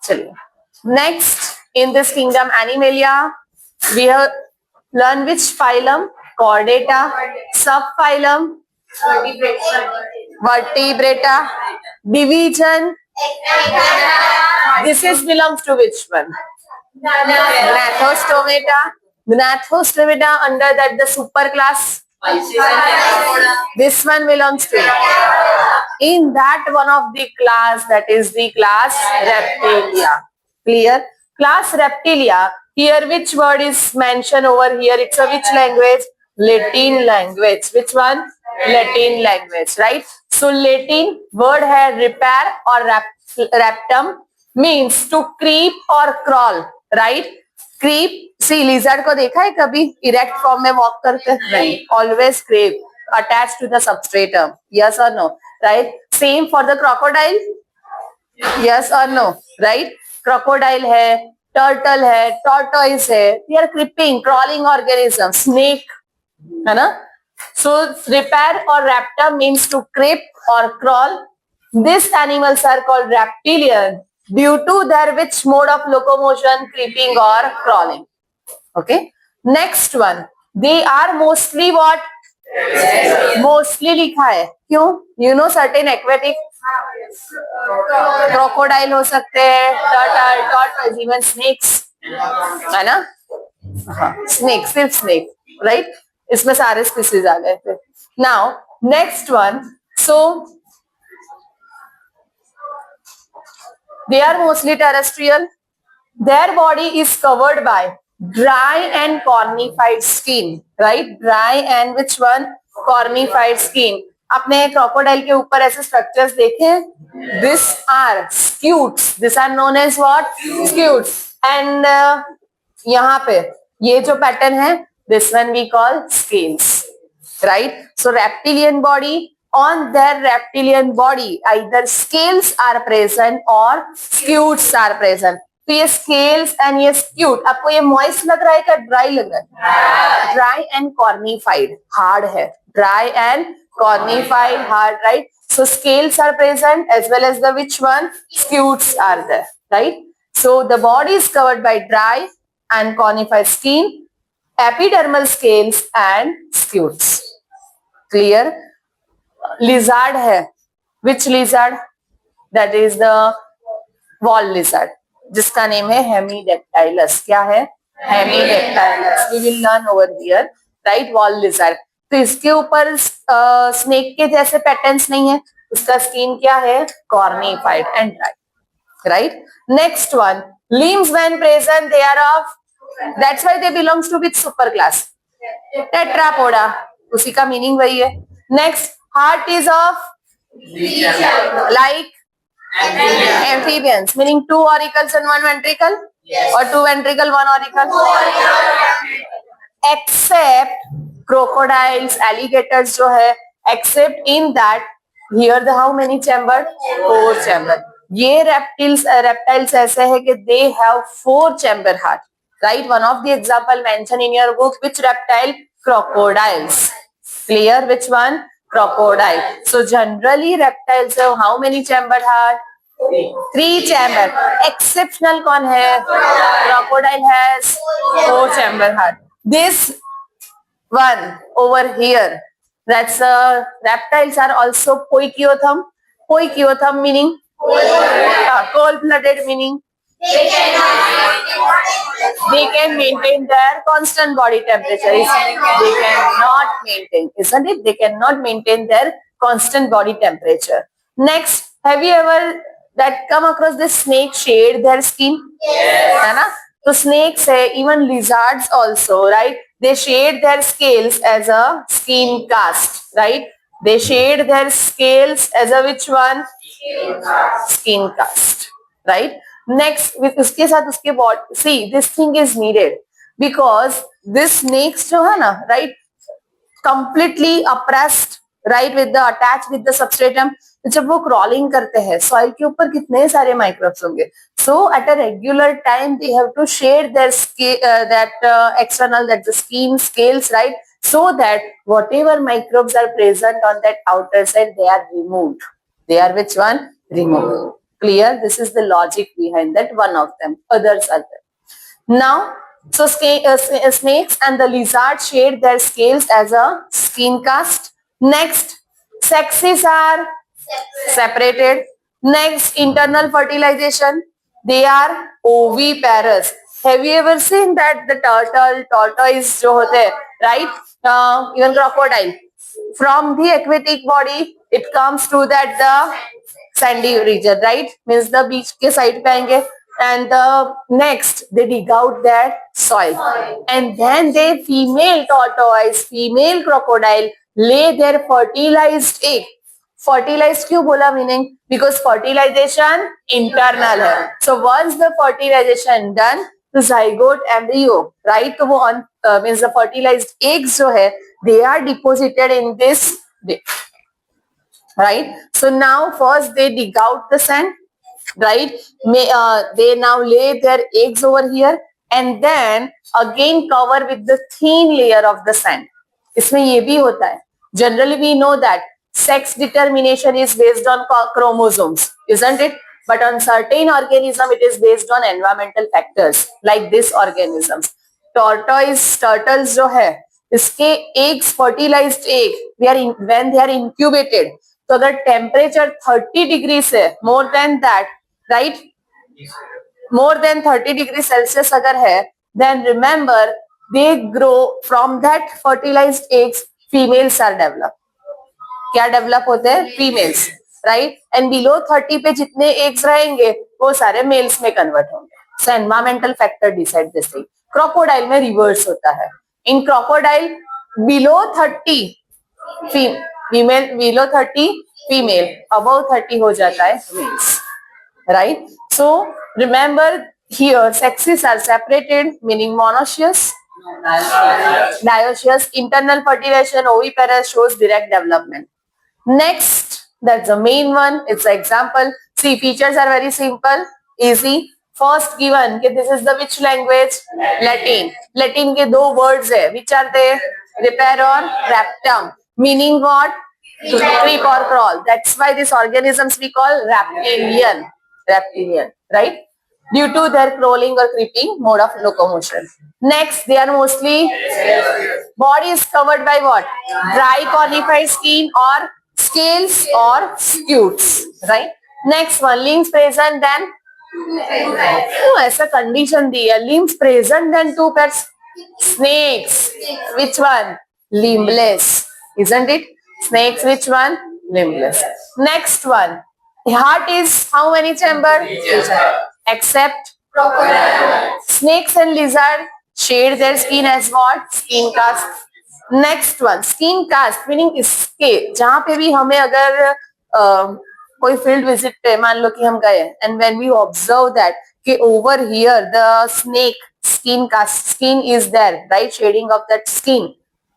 चलिए, next in this kingdom Animalia, we have learned which phylum? Chordata. Subphylum? Vertebrata. Division? This is belongs to which one? Gnathostomata. Gnathostomata under that the superclass. This one belongs to it. In that one of the class, that is the class Reptilia. Clear? Class Reptilia. Here which word is mentioned over here? It's a which language? Latin language. Which one? Latin language, right? So Latin word है repair or raptum means to creep or crawl, right? Creep. See lizard को देखा है कभी erect form में walk करते? नहीं. Always creep attached to the substratum. Yes or no? Right? Same for the crocodile. Yes or no? Right? Crocodile है, turtle है, tortoise है. They are creeping, crawling organisms. Snake, है ना? So repair or raptor means to creep or crawl. These animals are called reptilian due to their which mode of locomotion? Creeping or crawling. Okay. Next one. They are mostly what? Mostly लिखा है. क्यों? You know certain aquatic crocodile हो सकते हैं, turtle, tortoise, even snakes, है ना? हाँ, snake, सिर्फ snake, right? इसमें सारे species आ गए थे. Now next one. So they are mostly terrestrial. Their body is covered by dry and cornified skin, right? Dry and which one? Cornified skin. आपने crocodile के ऊपर ऐसे structures देखे हैं? These are scutes. These are known as what? Scutes. And यहाँ पे ये जो pattern है, this one we call scales, right? So reptilian body. On their reptilian body, either scales are present or scutes are present. तो ये scales and ये scute, आपको ये moist लग रहा है क्या dry लग रहा है? Dry and cornified, hard है. Dry and cornified, hard, right? So scales are present as well as the which one? Scutes are there, right? So the body is covered by dry and cornified skin, epidermal scales and scutes. Clear? Lizard है. Which lizard? That is the wall lizard, जिसका name है Hemidactylus. क्या है? Hemidactylus. We will learn over here, right? Wall lizard. तो इसके ऊपर snake के जैसे patterns नहीं है. उसका skin क्या है? Cornified and dry, right? Next one. Limbs when present they are of. That's why they belongs to which superclass? Tetrapoda. उसी का meaning वही है. Next. Heart is of like amphibians, meaning 2 auricles and 1 ventricle, or 2 ventricle 1 auricle. Except crocodiles, alligators जो है, except in that here the how many chamber? 4 chamber. ये reptiles ऐसे है कि they have 4 chamber heart, right? One of the example mentioned in your book, which reptile? Crocodiles. Clear? Which one? Crocodile. So generally reptiles have how many chambered heart? 3 chamber. Exceptional कौन है? Crocodile has 4 chamber heart. This one over here, that's reptiles are also poikilothum. Poikilothum meaning cold-blooded, meaning they can maintain their constant body temperature. They cannot maintain, isn't it? They cannot maintain their constant body temperature. Next, have you ever that come across this snake shade their skin? Yes. है ना? So snakes है, even lizards also, right? They shade their scales as a skin cast, right? They shade their scales as a which one? Skin cast, right? Next, with उसके साथ उसके body, see this thing is needed because this snakes जो है ना, right, completely oppressed, right, with the attached with the substratum. जब वो crawling करते हैं soil के ऊपर कितने सारे microbes होंगे. So at a regular time they have to shade their external, that the skin scales, right, so that whatever microbes are present on that outer side they are removed. They are which one? Removed. Clear? This is the logic behind that. One of them. Others are there. Now, so snakes and the lizard shade their scales as a skin cast. Next, sexes are separated. Next, internal fertilization. They are oviparous. Have you ever seen that the tortoise जो होते हैं, right? Even crocodile. From the aquatic body, it comes to that the sandy region, right? Means the beach के side पे आएंगे. And the next, they dig out that soil. And then they female tortoise, female crocodile lay their fertilized egg. Fertilize क्यों बोला meaning because fertilization internal है so once the fertilization done तो zygote embryo right तो वो means the fertilized eggs जो है they are deposited in this right so now first they dig out the sand right they now lay their eggs over here and then again cover with the thin layer of the sand इसमें ये भी होता है generally we know that sex determination is based on chromosomes, isn't it? But on certain organism, it is based on environmental factors like this organisms. Turtles जो है, इसके eggs, fertilized egg, when they are incubated, तो अगर temperature 30 degrees है, more than that, right? More than 30 degrees Celsius अगर है, then remember they grow from that fertilized eggs, females are developed. क्या develop होते हैं फीमेल्स राइट एंड बिलो 30 पे जितने एग्स रहेंगे वो सारे मेल्स में कन्वर्ट होंगे so environmental factor decide this thing crocodile में रिवर्स होता है in crocodile below 30 female below 30 female above 30 हो जाता है males right so remember here sexes are separated meaning monoecious dioecious internal fertilization oviparous shows direct development. Next, that's the main one. It's an example. See, features are very simple, easy. First given, okay, this is the which language? Latin. Latin के दो words है. Which are they? Repair or raptum. Meaning what? To creep or crawl. That's why these organisms we call reptilian. Reptilian, right? Due to their crawling or creeping mode of locomotion. Next, they are mostly body is covered by what? Dry cornified skin or scales or scutes, right? Next one, limbs present then ऐसा condition दी है limbs present then two pairs snakes. Which one? Limbless, isn't it? Snakes which one? Limbless. Next one, heart is how many chamber? Except snakes and lizard shade their skin as what? Skin cast. Next one skin cast meaning इसके जहां पे भी हमें अगर कोई field visit पे मान लो कि हम गए and when we observe that कि over here the snake skin cast skin is there right shedding of that skin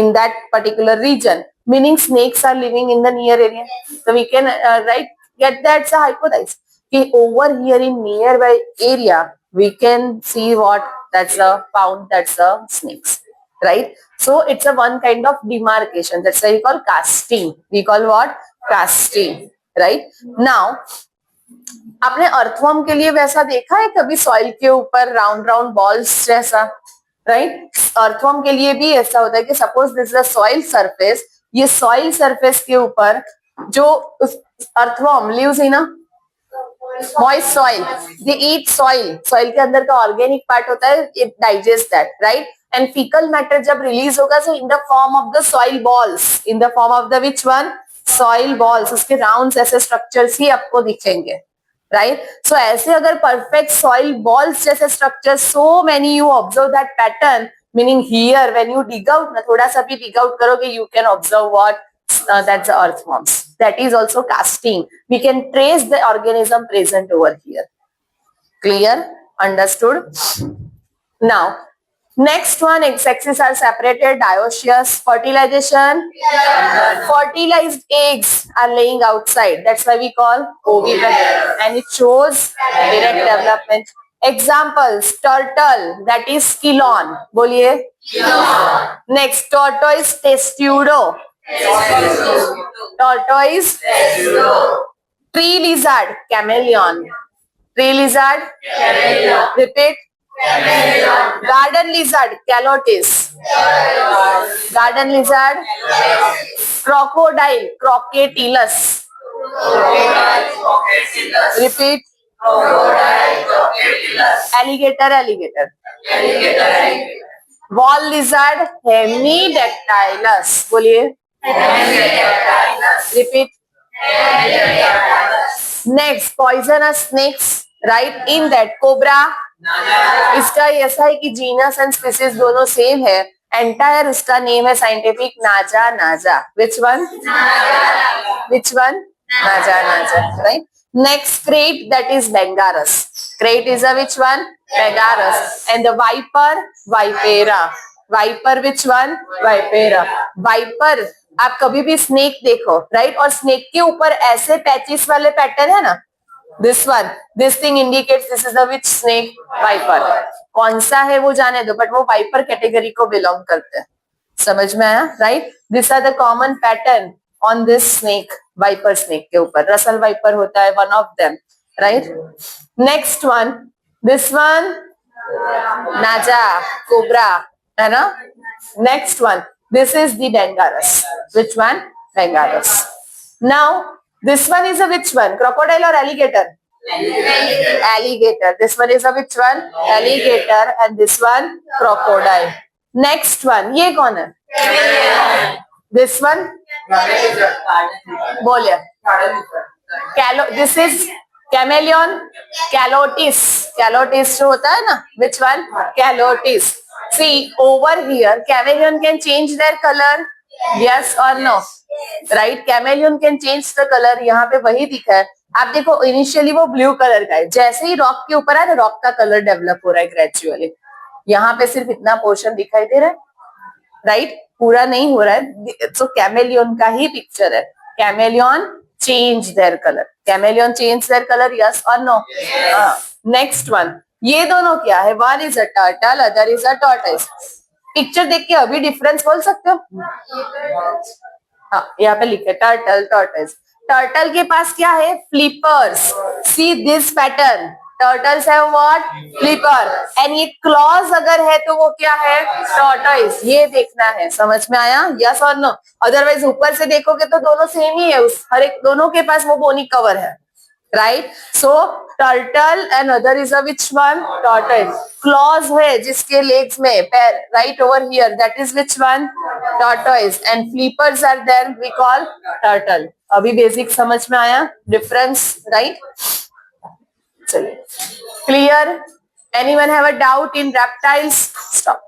in that particular region meaning snakes are living in the near area so we can right get that's a hypothesis कि over here in nearby area we can see what that's a found that's a snakes right so it's a one kind of demarcation that's why we call casting we call what casting right now आपने earthworm के लिए वैसा देखा है कभी soil के ऊपर round round balls जैसा राइट अर्थवर्म के लिए भी ऐसा होता है कि suppose this is a soil surface ये सॉइल सरफेस के ऊपर जो earthworm lives in a moist soil they eat soil के अंदर का ऑर्गेनिक पार्ट होता है it digests that right and fecal matter जब रिलीज होगा so in the form of the soil balls in the form of the which one soil balls उसके round ऐसे structures ही आपको दिखेंगे राइट सो ऐसे अगर परफेक्ट सॉइल बॉल्स जैसे structure so many you observe that pattern meaning here when you dig out ना थोड़ा सा भी डिग आउट करोगे you can observe what that's the earthworms that is also casting we can trace the organism present over here clear understood now next one sexes are separated dioecious fertilization fertilized eggs are laying outside that's why we call oviparous and it shows direct development examples turtle that is Chilon boliye next tortoise testudo tortoise Tree lizard, chameleon. Tree lizard, chameleon. Repeat. Chameleon. Garden lizard, calotis. Garden lizard, crocodile, crocodilus. Repeat. Alligator, alligator. Wall lizard, hemidactylus. बोलिए. Repeat. Next, poisonous snakes, right? In that, cobra. इसका ऐसा है कि genus and species दोनों same है. Entire उसका name है scientific नाजा नाजा. Which one? Which one? Naja naja. Right? Next, crate, that is Bangarus. Crate is a which one? Bangarus. And the viper, Vipera. Viper which one? Vipera. Viper, आप कभी भी snake देखो, right? और snake के ऊपर ऐसे पैचेस वाले pattern है ना, this one, this thing indicates this is the which snake? Viper. कौन सा है वो जाने दो, बट वो वाइपर कैटेगरी को बिलोंग करते हैं. समझ में आया? Right. This are the common pattern on this snake, viper snake के ऊपर. रसल वाइपर होता है one of them, right. Next one, this one naja, cobra, है ना. Next one, this is the Bangarus. Which one? Bangarus. Now, this one is a which one? Crocodile or alligator? Alligator. This one is a which one? Alligator. And this one? Crocodile. Next one. ये कौन है? This one? बोलिए. This is chameleon. Calotis. Calotis जो होता है ना? Which one? Calotis. See, over here, chameleon can change their color. Yes or no? Right? Chameleon can change the color. यहाँ पे वही दिखा है. आप देखो, इनिशियली वो ब्लू कलर का है. जैसे ही रॉक के ऊपर है ना, रॉक का कलर डेवलप हो रहा है ग्रेजुअली. यहाँ पे सिर्फ इतना पोर्शन दिखाई दे रहा है, राइट? पूरा नहीं हो रहा है. तो कैमेलियन का ही पिक्चर है. Chameleon change their colour. Chameleon change their colour. Yes और नो? नेक्स्ट वन, ये दोनों क्या है? One is a turtle, other is a tortoise. Picture देख के अभी डिफरेंस बोल सकते हो? हाँ, यहाँ पे लिखे टर्टल, टॉर्टोइस. टर्टल के पास क्या है? Flippers. See this pattern. Turtles have what? Flipper. And ये क्लॉज अगर है तो वो क्या है? टॉर्टोइस. ये देखना है. समझ में आया? यस और नो? अदरवाइज ऊपर से देखोगे तो दोनों सेम ही है. हर एक दोनों के पास वो बोनी कवर है, right? So turtle and other is a which one? Tortoise. Claws है जिसके लेग्स में, पैर, right over here, that is which one? Tortoise. And flippers are there, we call turtle. अभी बेसिक समझ में आया डिफरेंस, राइट? चलिए, clear? Anyone have a doubt in reptiles? Stop.